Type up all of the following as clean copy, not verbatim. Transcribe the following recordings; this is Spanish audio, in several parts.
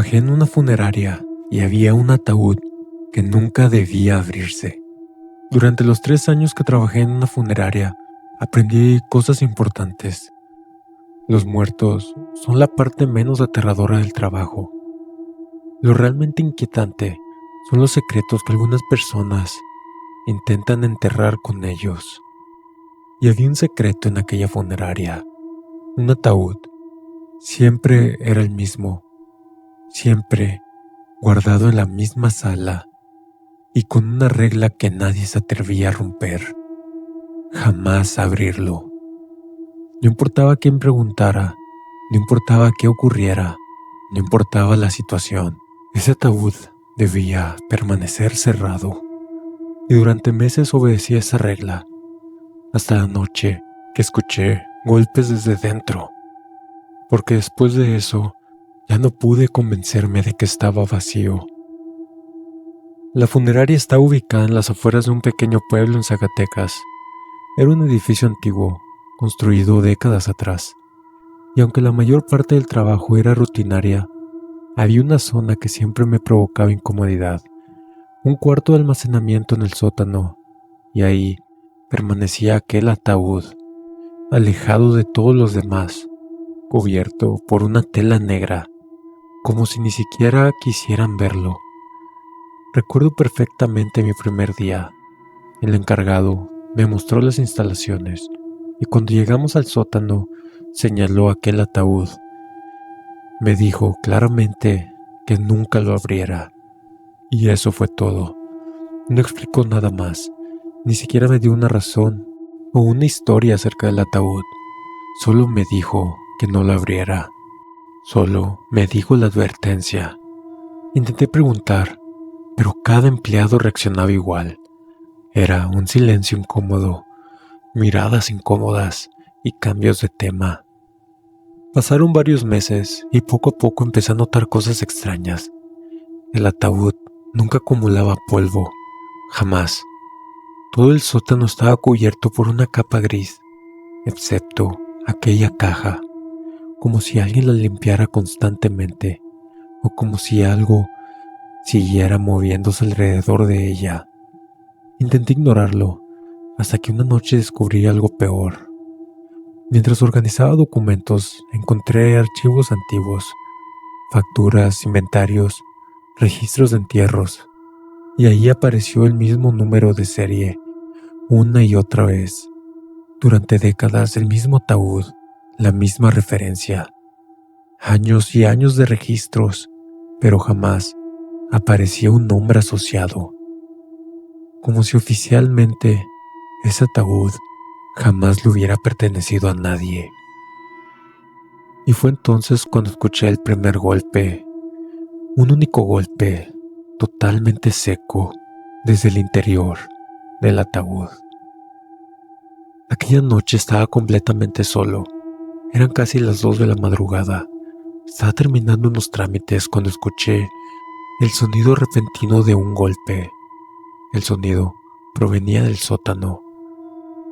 Trabajé en una funeraria y había un ataúd que nunca debía abrirse. Durante los 3 años que trabajé en una funeraria, aprendí cosas importantes. Los muertos son la parte menos aterradora del trabajo. Lo realmente inquietante son los secretos que algunas personas intentan enterrar con ellos. Y había un secreto en aquella funeraria, un ataúd. Siempre era el mismo, siempre guardado en la misma sala y con una regla que nadie se atrevía a romper: jamás abrirlo. No importaba quién preguntara, no importaba qué ocurriera, no importaba la situación, ese ataúd debía permanecer cerrado. Y durante meses obedecí esa regla, hasta la noche que escuché golpes desde dentro, porque después de eso ya no pude convencerme de que estaba vacío. La funeraria está ubicada en las afueras de un pequeño pueblo en Zacatecas. Era un edificio antiguo, construido décadas atrás, y aunque la mayor parte del trabajo era rutinaria, había una zona que siempre me provocaba incomodidad, un cuarto de almacenamiento en el sótano, y ahí permanecía aquel ataúd, alejado de todos los demás, cubierto por una tela negra, como si ni siquiera quisieran verlo. Recuerdo perfectamente mi primer día. El encargado me mostró las instalaciones y cuando llegamos al sótano señaló aquel ataúd. Me dijo claramente que nunca lo abriera. Y eso fue todo. No explicó nada más, ni siquiera me dio una razón o una historia acerca del ataúd. Solo me dijo que no lo abriera. Solo me dijo la advertencia. Intenté preguntar, pero cada empleado reaccionaba igual. Era un silencio incómodo, miradas incómodas y cambios de tema. Pasaron varios meses y poco a poco empecé a notar cosas extrañas. El ataúd nunca acumulaba polvo, jamás. Todo el sótano estaba cubierto por una capa gris, excepto aquella caja, como si alguien la limpiara constantemente, o como si algo siguiera moviéndose alrededor de ella. Intenté ignorarlo, hasta que una noche descubrí algo peor. Mientras organizaba documentos, encontré archivos antiguos, facturas, inventarios, registros de entierros, y ahí apareció el mismo número de serie, una y otra vez. Durante décadas el mismo ataúd, la misma referencia. Años y años de registros, pero jamás aparecía un nombre asociado. Como si oficialmente ese ataúd jamás le hubiera pertenecido a nadie. Y fue entonces cuando escuché el primer golpe, un único golpe, totalmente seco, desde el interior del ataúd. Aquella noche estaba completamente solo. Eran casi las 2 de la madrugada. Estaba terminando unos trámites cuando escuché el sonido repentino de un golpe. El sonido provenía del sótano.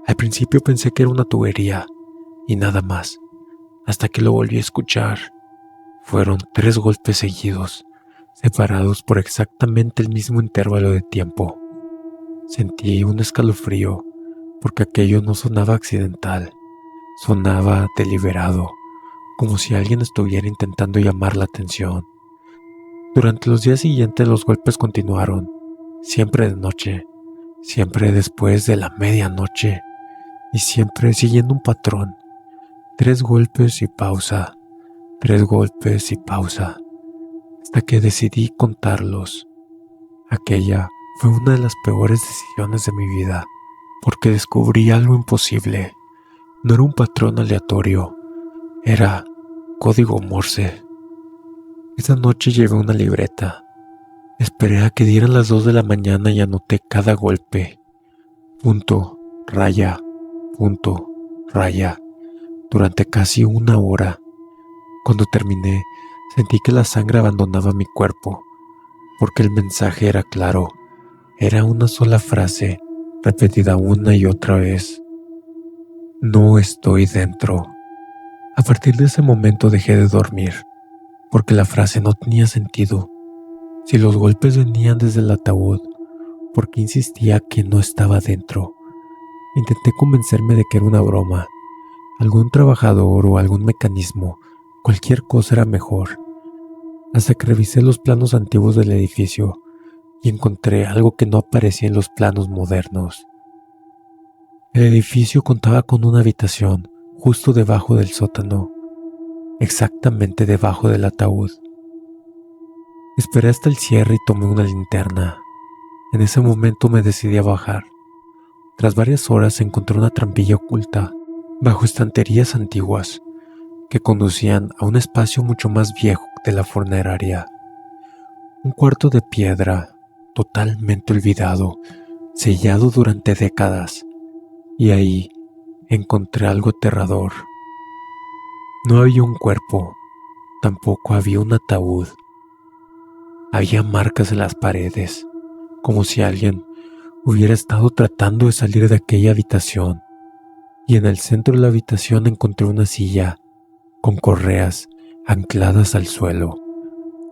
Al principio pensé que era una tubería y nada más, hasta que lo volví a escuchar. Fueron 3 golpes seguidos, separados por exactamente el mismo intervalo de tiempo. Sentí un escalofrío porque aquello no sonaba accidental, sonaba deliberado, como si alguien estuviera intentando llamar la atención. Durante los días siguientes los golpes continuaron, siempre de noche, siempre después de la medianoche y siempre siguiendo un patrón. 3 golpes y pausa, 3 golpes y pausa, hasta que decidí contarlos. Aquella fue una de las peores decisiones de mi vida, porque descubrí algo imposible. No era un patrón aleatorio, era código Morse. Esa noche llevé una libreta. Esperé a que dieran las 2 de la mañana y anoté cada golpe. Punto, raya, punto, raya, durante casi 1 hora. Cuando terminé, sentí que la sangre abandonaba mi cuerpo, porque el mensaje era claro. Era una sola frase, repetida una y otra vez. No estoy dentro. A partir de ese momento dejé de dormir. porque la frase no tenía sentido. Si los golpes venían desde el ataúd, ¿por qué insistía que no estaba dentro? Intenté convencerme de que era una broma, algún trabajador o algún mecanismo, cualquier cosa era mejor. Hasta que revisé los planos antiguos del edificio y encontré algo que no aparecía en los planos modernos. El edificio contaba con una habitación justo debajo del sótano, exactamente debajo del ataúd. Esperé hasta el cierre y tomé una linterna. En ese momento me decidí a bajar. Tras varias horas encontré una trampilla oculta bajo estanterías antiguas que conducían a un espacio mucho más viejo de la funeraria. Un cuarto de piedra, totalmente olvidado, sellado durante décadas. Y ahí encontré algo aterrador. No había un cuerpo, tampoco había un ataúd. Había marcas en las paredes, como si alguien hubiera estado tratando de salir de aquella habitación. Y en el centro de la habitación encontré una silla con correas ancladas al suelo,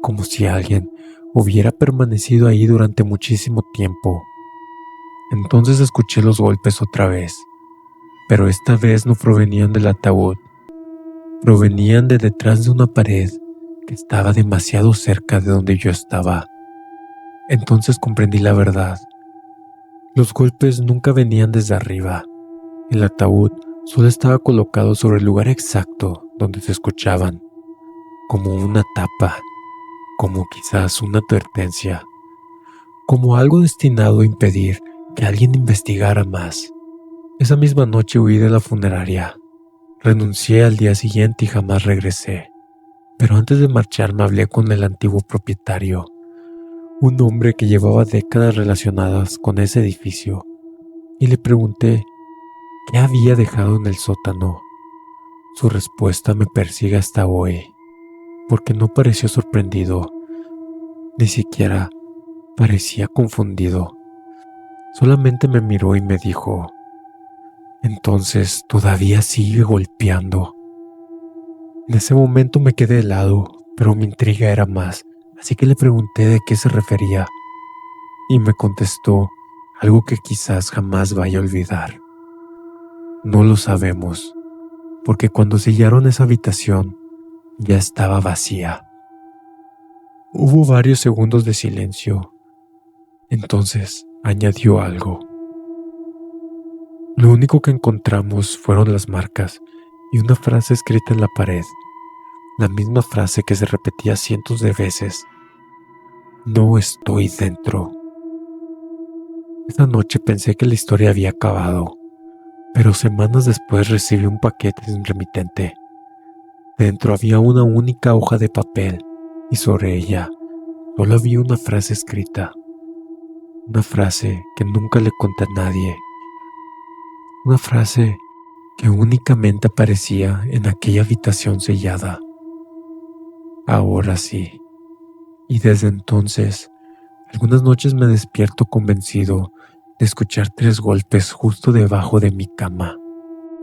como si alguien hubiera permanecido ahí durante muchísimo tiempo. Entonces escuché los golpes otra vez, pero esta vez no provenían del ataúd, provenían de detrás de una pared que estaba demasiado cerca de donde yo estaba. Entonces comprendí la verdad. Los golpes nunca venían desde arriba. El ataúd solo estaba colocado sobre el lugar exacto donde se escuchaban, como una tapa, como quizás una advertencia, como algo destinado a impedir que alguien investigara más. Esa misma noche huí de la funeraria. Renuncié al día siguiente y jamás regresé. Pero antes de marcharme hablé con el antiguo propietario, un hombre que llevaba décadas relacionadas con ese edificio, y le pregunté qué había dejado en el sótano. Su respuesta me persigue hasta hoy, porque no pareció sorprendido, ni siquiera parecía confundido. Solamente me miró y me dijo: «Entonces todavía sigue golpeando». En ese momento me quedé helado, pero mi intriga era más, así que le pregunté de qué se refería, y me contestó algo que quizás jamás vaya a olvidar. No lo sabemos, porque cuando sellaron esa habitación, ya estaba vacía. Hubo varios segundos de silencio. Entonces añadió algo. Lo único que encontramos fueron las marcas y una frase escrita en la pared, la misma frase que se repetía cientos de veces: «No estoy dentro». Esa noche pensé que la historia había acabado, pero semanas después recibí un paquete de un remitente. Dentro había una única hoja de papel y sobre ella solo había una frase escrita, una frase que nunca le conté a nadie, una frase que únicamente aparecía en aquella habitación sellada. Ahora sí, y desde entonces, algunas noches me despierto convencido de escuchar 3 golpes justo debajo de mi cama.